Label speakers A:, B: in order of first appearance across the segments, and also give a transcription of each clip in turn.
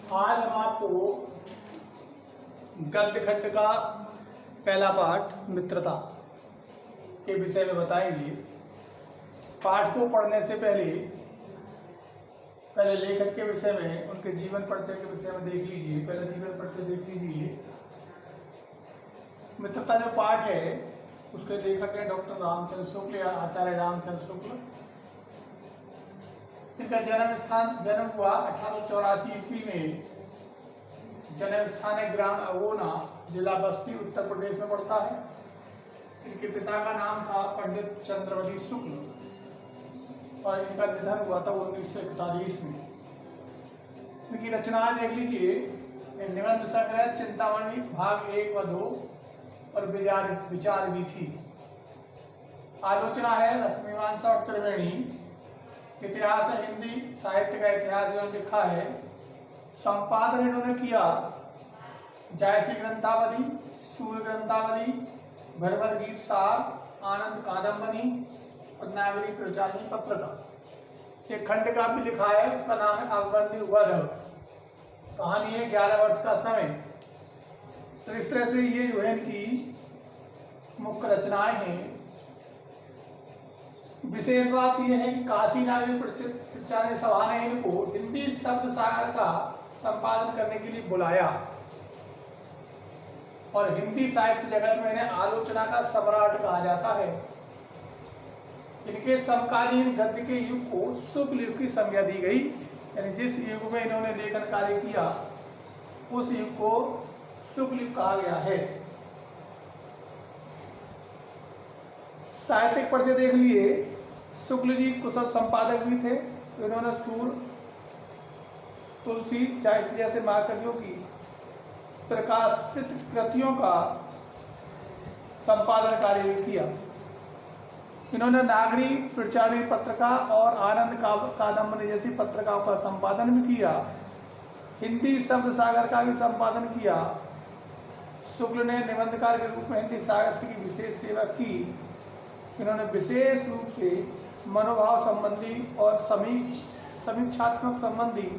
A: आज हम आपको गद्य खंड का पहला पाठ मित्रता के विषय में बताएंगे। पाठ को पढ़ने से पहले लेखक के विषय में, उनके जीवन परिचय के विषय में देख लीजिए। पहले जीवन परिचय देख लीजिए। मित्रता जो पाठ है उसके लेखक है डॉक्टर रामचंद्र शुक्ल या आचार्य रामचंद्र शुक्ल। इनका जन्म हुआ 1884 ईस्वी में। जन्म स्थान है ग्राम अगोना, जिला बस्ती, उत्तर प्रदेश में पड़ता है। इनके पिता का नाम था पंडित चंद्रवली शुक्ल और इनका निधन हुआ था 1941 में। इनकी रचनाएं देख लीजिए। निबंध संग्रह चिंतामणि भाग 1 व 2 और विचार विधि। आलोचना है रश्मिमांसा और त्रिवेणी। इतिहास है हिंदी साहित्य का इतिहास इन्होंने लिखा है। संपादन इन्होंने किया जायसी ग्रंथावली, सूर्य ग्रंथावली, भरभर गीत सार, आनंद कादम्बनी और नागरी प्रचारणी पत्र का। एक खंड का भी लिखा है, उसका नाम है अवगण्य वध। कहानी है 11 वर्ष का समय। तो इस तरह से ये जो है इनकी मुख्य रचनाएं हैं। विशेष बात यह है कि काशी नागरी प्रचारणी सभा ने इनको हिंदी शब्द सागर का संपादन करने के लिए बुलाया और हिंदी साहित्य जगत में इन्हें आलोचना का सम्राट कहा जाता है। इनके समकालीन गद्य के युग को शुक्ल युग की संज्ञा दी गई, यानी जिस युग में इन्होंने लेखन कार्य किया उस युग को शुक्ल युग कहा गया है। साहित्यिक परिचय देख लिए। शुक्ल जी कुशल संपादक भी थे। इन्होंने सूर, तुलसी, जैसे महाकाव्यों की प्रकाशित कृतियों का संपादन कार्य भी किया। इन्होंने नागरी प्रचारणी पत्रिका और आनंद कादम्बनी जैसी पत्रिकाओं का संपादन भी किया। हिंदी शब्द सागर का भी संपादन किया। शुक्ल ने निबंधकार के रूप में हिंदी साहित्य की विशेष सेवा की। इन्होंने विशेष रूप से मनोभाव संबंधी और समीक्षात्मक संबंधी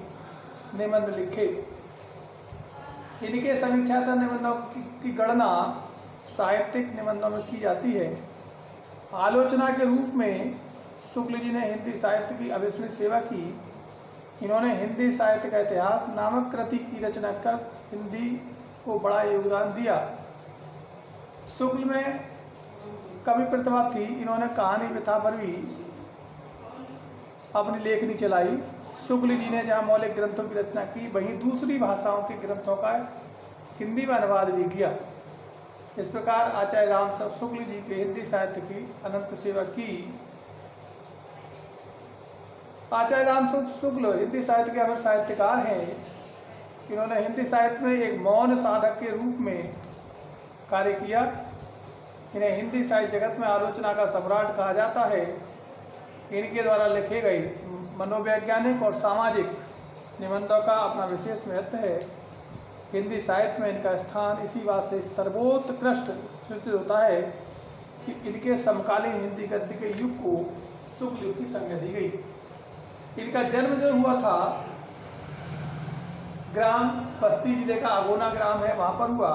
A: निबंध लिखे। इनके समीक्षात्मक निबंधों की गणना साहित्यिक निबंधों में की जाती है। आलोचना के रूप में शुक्ल जी ने हिंदी साहित्य की अविस्मरणीय सेवा की। इन्होंने हिंदी साहित्य का इतिहास नामक कृति की रचना कर हिंदी को बड़ा योगदान दिया। शुक्ल में कवि प्रतिभा थी। इन्होंने कहानी व्यथा पर भी अपनी लेखनी चलाई। शुक्ल जी ने जहाँ मौलिक ग्रंथों की रचना की, वहीं दूसरी भाषाओं के ग्रंथों का हिंदी में अनुवाद भी किया। इस प्रकार आचार्य रामचंद्र शुक्ल जी के हिंदी साहित्य की अनंत सेवा की। आचार्य रामचंद्र शुक्ल हिंदी साहित्य के अमर साहित्यकार हैं। इन्होंने हिंदी साहित्य में एक मौन साधक के रूप में कार्य किया। इन्हें हिंदी साहित्य जगत में आलोचना का सम्राट कहा जाता है। इनके द्वारा लिखे गए मनोवैज्ञानिक और सामाजिक निबंधों का अपना विशेष महत्व है। हिंदी साहित्य में इनका स्थान इसी बात से सर्वोत्कृष्ट सूचित होता है कि इनके समकालीन हिंदी गद्य के युग को शुक्ल युग की संज्ञा दी गई। इनका जन्म जो हुआ था ग्राम बस्ती जिले का अगोना ग्राम है, वहाँ पर हुआ।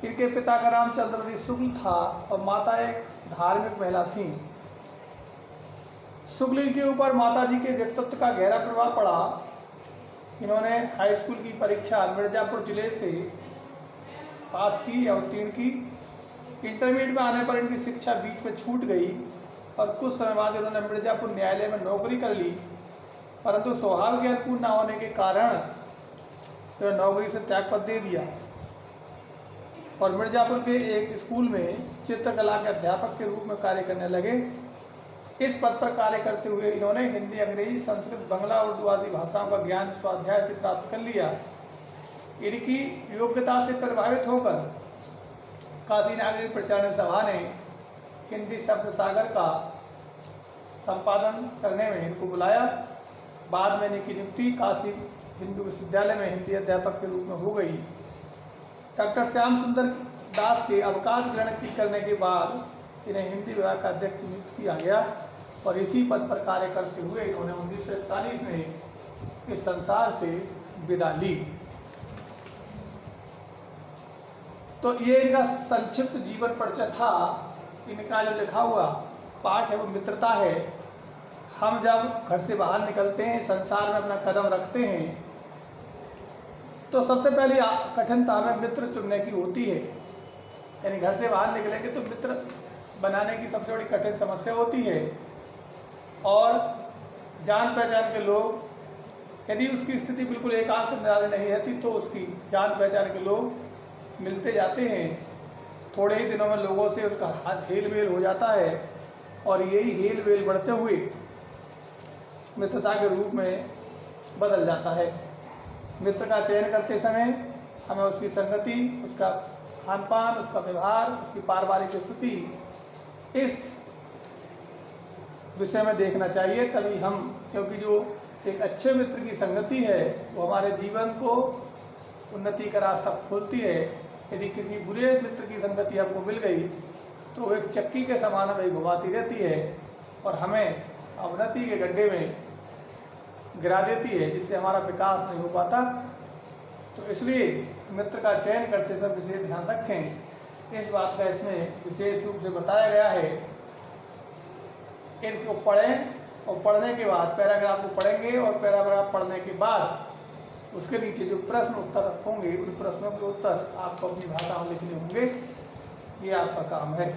A: इनके पिता का नाम चंद्रवली शुक्ल था और माता एक धार्मिक महिला थी। शुक्ल के ऊपर माता जी के व्यक्तित्व का गहरा प्रभाव पड़ा। इन्होंने हाई स्कूल की परीक्षा मिर्जापुर जिले से पास की और उत्तीर्ण की। इंटरमीडिएट में आने पर इनकी शिक्षा बीच में छूट गई और कुछ समय बाद इन्होंने मिर्जापुर न्यायालय में नौकरी कर ली, परंतु स्वभाव ज्ञान पूर्ण न होने के कारण इन्होंने नौकरी से त्यागपत्र दे दिया और मिर्जापुर के एक स्कूल में चित्रकला के अध्यापक के रूप में कार्य करने लगे। इस पद पर कार्य करते हुए इन्होंने हिंदी, अंग्रेजी, संस्कृत, बंगला, उर्दू आदि भाषाओं का ज्ञान स्वाध्याय से प्राप्त कर लिया। इनकी योग्यता से प्रभावित होकर काशी नागरी प्रचारणी सभा ने हिंदी शब्द सागर का संपादन करने में इनको बुलाया। बाद में इनकी नियुक्ति काशी हिंदू विश्वविद्यालय में हिंदी अध्यापक के रूप में हो गई। डॉक्टर श्याम सुंदर दास के अवकाश ग्रहण करने के बाद इन्हें हिंदी विभाग का अध्यक्ष नियुक्त किया गया और इसी पद पर कार्य करते हुए इन्होंने 1941 में इस संसार से विदा ली। तो ये इनका संक्षिप्त जीवन परिचय था। इनका जो लिखा हुआ पाठ है वो मित्रता है। हम जब घर से बाहर निकलते हैं, संसार में अपना कदम रखते हैं, तो सबसे पहली कठिनता हमें मित्र चुनने की होती है। यानी घर से बाहर निकलेंगे तो मित्र बनाने की सबसे बड़ी कठिन समस्या होती है। और जान पहचान के लोग, यदि उसकी स्थिति बिल्कुल एकांत निराली नहीं रहती तो उसकी जान पहचान के लोग मिलते जाते हैं। थोड़े ही दिनों में लोगों से उसका हेल मेल हो जाता है और यही हेल मेल बढ़ते हुए मित्रता के रूप में बदल जाता है। मित्र का चयन करते समय हमें उसकी संगति, उसका खान पान, उसका व्यवहार, उसकी पारिवारिक स्थिति, इस विषय में देखना चाहिए। तभी हम, क्योंकि जो एक अच्छे मित्र की संगति है वो हमारे जीवन को उन्नति का रास्ता खोलती है। यदि किसी बुरे मित्र की संगति आपको मिल गई तो वो एक चक्की के समान हमें घुमाती रहती है और हमें अवनति के गड्ढे में गिरा देती है, जिससे हमारा विकास नहीं हो पाता। तो इसलिए मित्र का चयन करते समय विशेष ध्यान रखें। इस बात का इसमें विशेष रूप से बताया गया है। इनको पढ़ें और पढ़ने के बाद पैराग्राफ को पढ़ेंगे और पैराग्राफ पढ़ने के बाद उसके नीचे जो प्रश्न उत्तर होंगे उन प्रश्नों के उत्तर आपको अपनी भाषा में लिखने होंगे। ये आपका काम है।